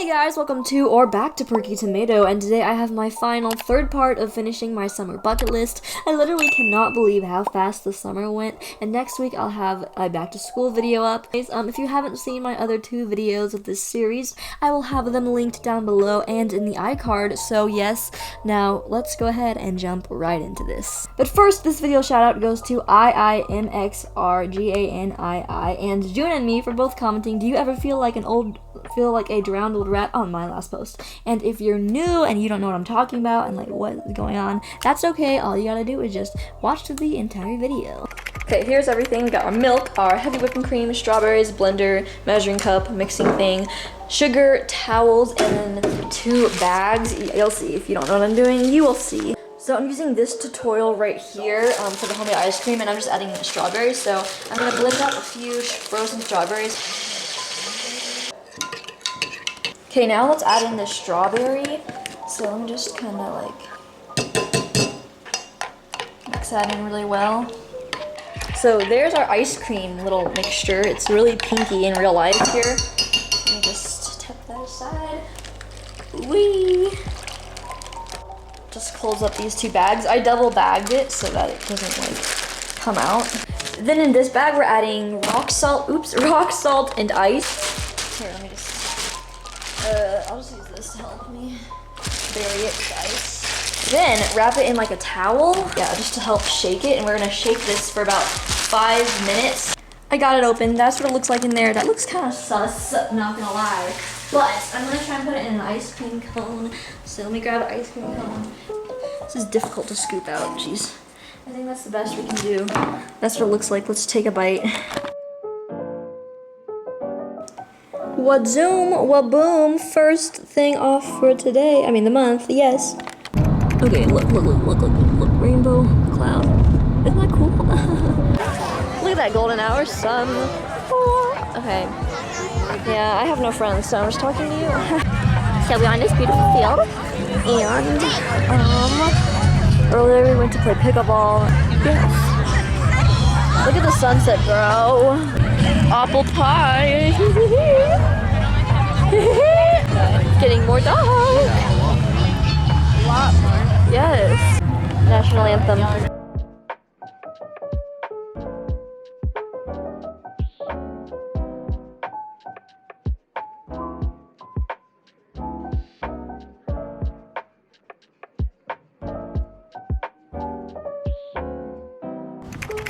Hey guys, welcome to or back to PerkyTomato, and today I have my final third part of finishing my summer bucket list. I literally cannot believe how fast the summer went, and next week I'll have a back to school video up. If you haven't seen my other two videos of this series, I will have them linked down below and in the iCard, so yes. Now let's go ahead and jump right into this. But first, this video shout out goes to 𝐼𝐼MXRGANII and June and me for both commenting, do you ever feel like a drowned old rat on my last post? And if you're new and you don't know what I'm talking about and like what is going on, that's okay. All you gotta do is just watch the entire video. Okay, here's everything. We got our milk, our heavy whipping cream, strawberries, blender, measuring cup, mixing thing, sugar, towels, and then 2 bags. You'll see. If you don't know what I'm doing, you will see. So I'm using this tutorial right here for the homemade ice cream, and I'm just adding strawberries. So I'm gonna blend up a few frozen strawberries. Okay, now let's add in the strawberry. So let me just kind of like mix that in really well. So there's our ice cream little mixture. It's really pinky in real life here. Let me just tap that aside. Whee! Just close up these 2 bags. I double bagged it so that it doesn't like come out. Then in this bag we're adding rock salt and ice. Here, let me just I'll just use this to help me bury it with ice. Then wrap it in like a towel, just to help shake it, and we're gonna shake this for about 5 minutes. I got it open. That's what it looks like in there. That looks kind of sus, not gonna lie. But I'm gonna try and put it in an ice cream cone. So let me grab an ice cream cone. This is difficult to scoop out, jeez. I think that's the best we can do. That's what it looks like. Let's take a bite. What zoom, what boom, first thing off for today. I mean the month, yes. Okay, look, rainbow cloud. Isn't that cool? Look at that golden hour sun. Okay. Yeah, I have no friends, so I'm just talking to you. So we're on this beautiful field, and earlier we went to play pickleball. Yes. Look at the sunset, bro. Apple pie. Getting more dark. A lot more. Yes. National anthem.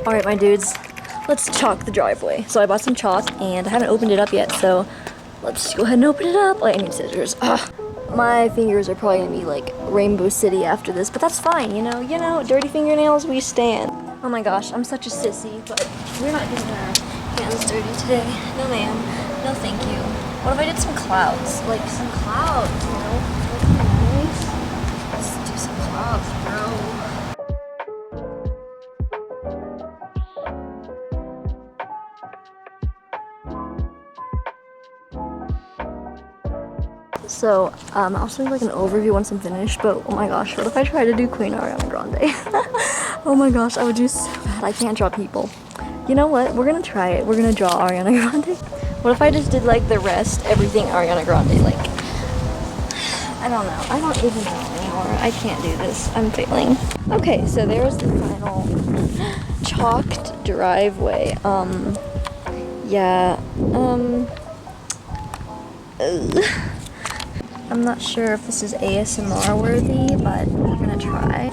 Alright, my dudes. Let's chalk the driveway. So I bought some chalk and I haven't opened it up yet, so let's go ahead and open it up. Oh, I need scissors. My fingers are probably gonna be like Rainbow City after this, but that's fine, you know, dirty fingernails, we stand. Oh my gosh, I'm such a sissy, but we're not getting our hands dirty today. No ma'am, no thank you. What if I did some clouds? Like some clouds, you know? Nice. Let's do some clouds, bro. So, I'll show you like an overview once I'm finished, but oh my gosh, what if I try to do Queen Ariana Grande? Oh my gosh, I would do so bad. I can't draw people. You know what? We're gonna try it. We're gonna draw Ariana Grande. What if I just did like the rest, everything Ariana Grande? Like, I don't know. I don't even know anymore. I can't do this. I'm failing. Okay, so there's the final chalked driveway. I'm not sure if this is ASMR worthy, but we're gonna try.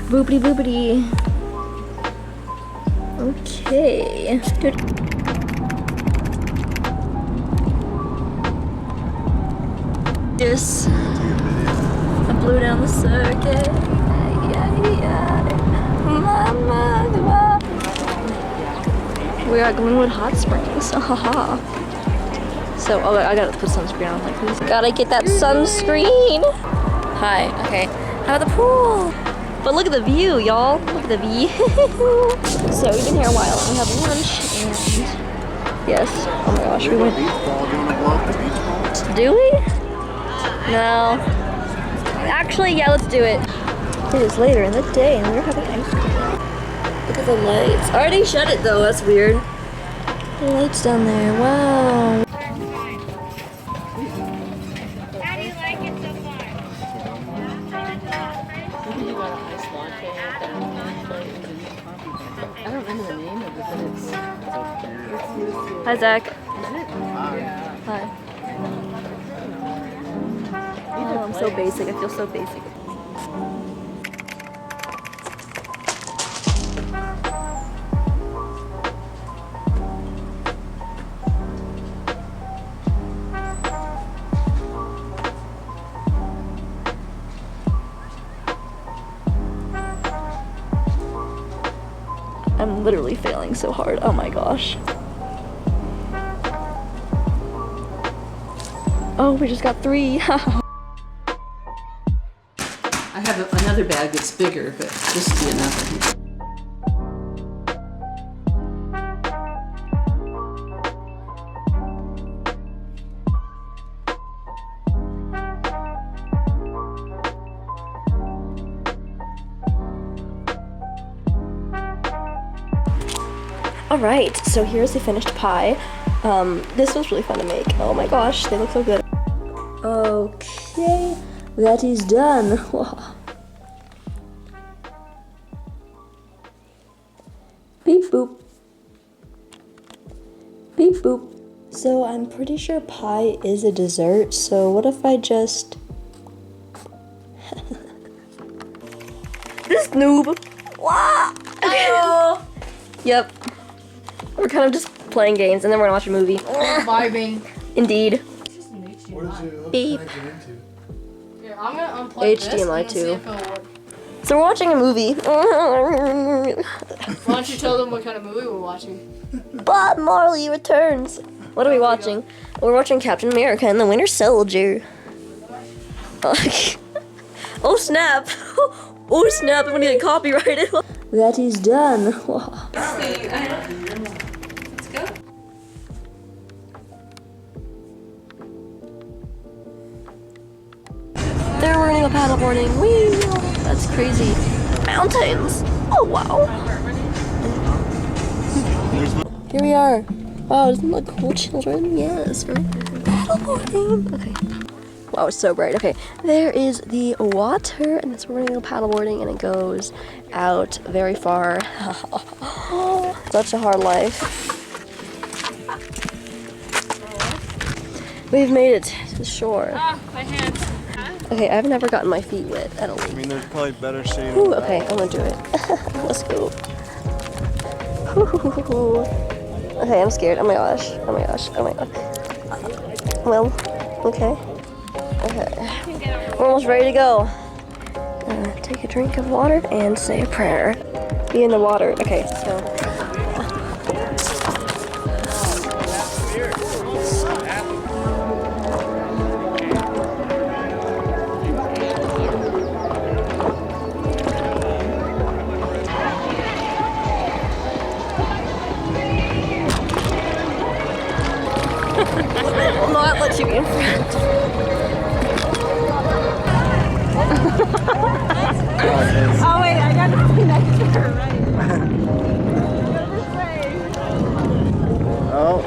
Boopity boopity. Okay. Yes, I blew down the circuit. Mama. We are Glenwood Hot Springs. Haha. So, oh, I gotta put sunscreen on. Like, please. Gotta get that sunscreen. Hi. Okay. How about the pool? But look at the view, y'all. Look at the view. So we've been here a while. We have lunch and Yes. Oh my gosh, we went. Beach ball. Do you want to blow up the beach ball? Do we? No. Actually, yeah, let's do it. It is later in the day and we're having ice cream. Look at the lights. I already shut it though, that's weird. The lights down there, wow. How do you like it so far? I don't remember the name of it, but it's Hi, Zach. Is it? Hi. Oh, I'm so basic. I feel so basic. I'm literally failing so hard. Oh my gosh. Oh, we just got 3. I have another bag that's bigger, but this will be enough, I think. Alright, so here's the finished pie. This was really fun to make. Oh my gosh, they look so good. Okay, that is done. Beep boop. Beep boop. So I'm pretty sure pie is a dessert, so what if I just... This noob! Wow! Yep. We're kind of just playing games and then we're gonna watch a movie. Vibing. Indeed. What is it? Beep. Here, I'm gonna unplug this HDMI and see too. if it'll work. So we're watching a movie. Why don't you tell them what kind of movie we're watching? Bob Marley Returns. What are we watching? We're watching Captain America and the Winter Soldier. Oh snap! Oh snap! I'm gonna get copyrighted. That is done. Let's go. There we're gonna go paddleboarding. Whee! That's crazy. Mountains. Oh wow. Here we are. Wow, doesn't it look cool, children? Yes, we're paddleboarding. Okay. Wow, it's so bright. Okay, there is the water, and that's where we're gonna go paddleboarding, and it goes out very far. Such a hard life. We've made it to the shore. Ah, my hands. Okay, I've never gotten my feet wet at a I lake. mean, there's probably better shade. Ooh, okay, I'm gonna do it. Let's go. Okay, I'm scared. Oh my gosh. Oh my gosh. Oh my god. Well, okay. Okay. We're almost ready to go. Take a drink of water and say a prayer. Be in the water. Okay, so. Will not let you in front. Oh wait, I got to be next to her, right? This way. Oh,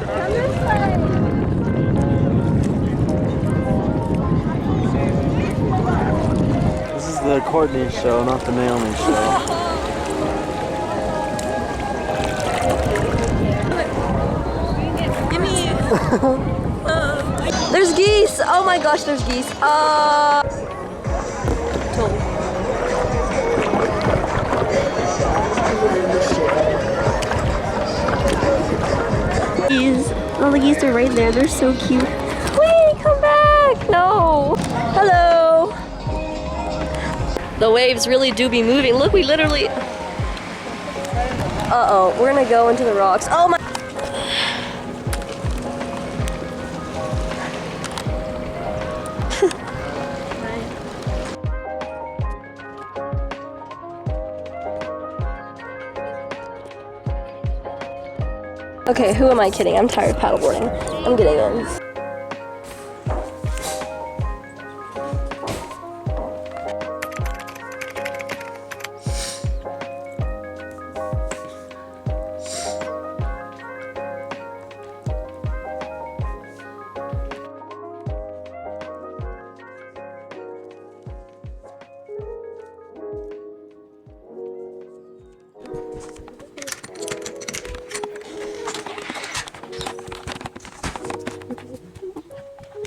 Come this way. this is the Courtney show, not the Naomi show. There's geese! Oh my gosh, there's geese. Geese. All the geese are right there. They're so cute. Wait, come back! No! Hello! The waves really do be moving. Look, we literally... Uh-oh, we're gonna go into the rocks. Oh my... Okay, who am I kidding? I'm tired of paddleboarding. I'm getting in.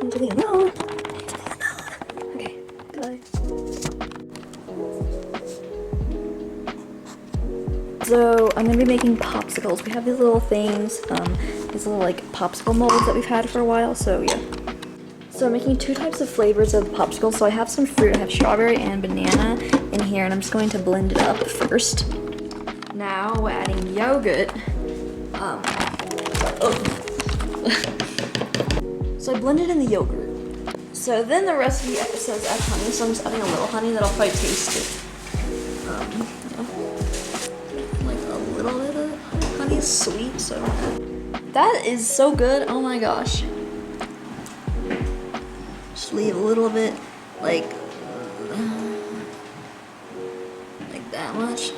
Into the unknown. Okay, goodbye. So I'm gonna be making popsicles. We have these little things, these little like popsicle molds that we've had for a while. So yeah. So I'm making 2 types of flavors of popsicles. So I have some fruit. I have strawberry and banana in here, and I'm just going to blend it up first. Now we're adding yogurt. So I blended in the yogurt. So then the recipe says add honey, so I'm just adding a little honey that'll probably taste it. Like a little bit of honey is sweet, so that is so good. Oh my gosh. Just leave a little bit, like that much.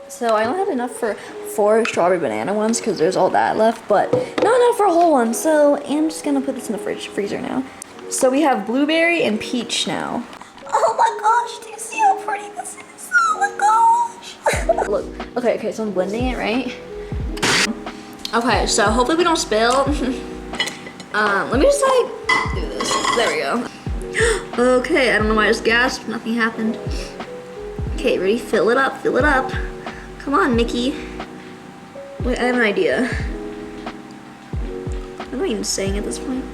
So I only had enough for 4 strawberry banana ones because there's all that left, but not enough for a whole one. So I'm just gonna put this in the freezer now. So we have blueberry and peach now. Oh my gosh, do you see how pretty this is? Oh my gosh. Look, okay, so I'm blending it, right? Okay, so hopefully we don't spill. Let me just like do this. There we go. Okay, I don't know why I just gasped, nothing happened. Okay, ready? Fill it up, fill it up. Come on, Mickey. Wait, I have an idea. I'm not even saying at this point.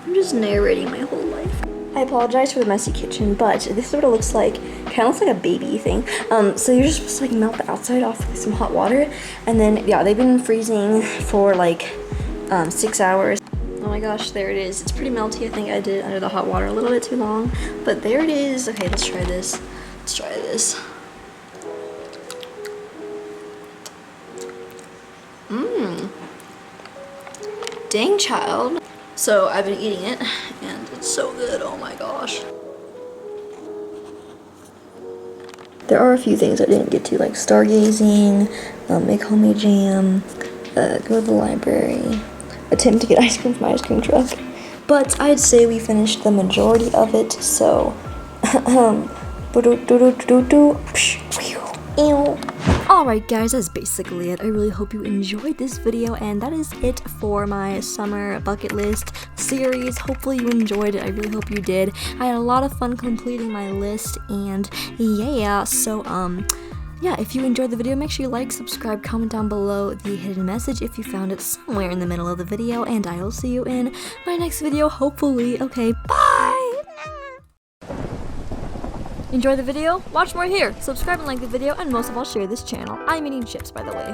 I'm just narrating my whole life. I apologize for the messy kitchen, but this is what it looks like. Kind of looks like a baby thing. So you're just supposed to like melt the outside off with some hot water, and then yeah, they've been freezing for like 6 hours. Oh my gosh, there it is. It's pretty melty. I think I did it under the hot water a little bit too long, but there it is. Okay, let's try this. Let's try this. Dang, child. So I've been eating it and it's so good. Oh my gosh. There are a few things I didn't get to, like stargazing, make homemade jam, go to the library, attempt to get ice cream from my ice cream truck. But I'd say we finished the majority of it, so Alright guys, that's basically it. I really hope you enjoyed this video, and that is it for my summer bucket list series. Hopefully you enjoyed it. I really hope you did. I had a lot of fun completing my list, and yeah, so yeah, if you enjoyed the video, make sure you like, subscribe, comment down below the hidden message if you found it somewhere in the middle of the video, and I will see you in my next video, hopefully. Okay, bye! Enjoy the video? Watch more here! Subscribe and like the video, and most of all, share this channel. I'm eating chips, by the way.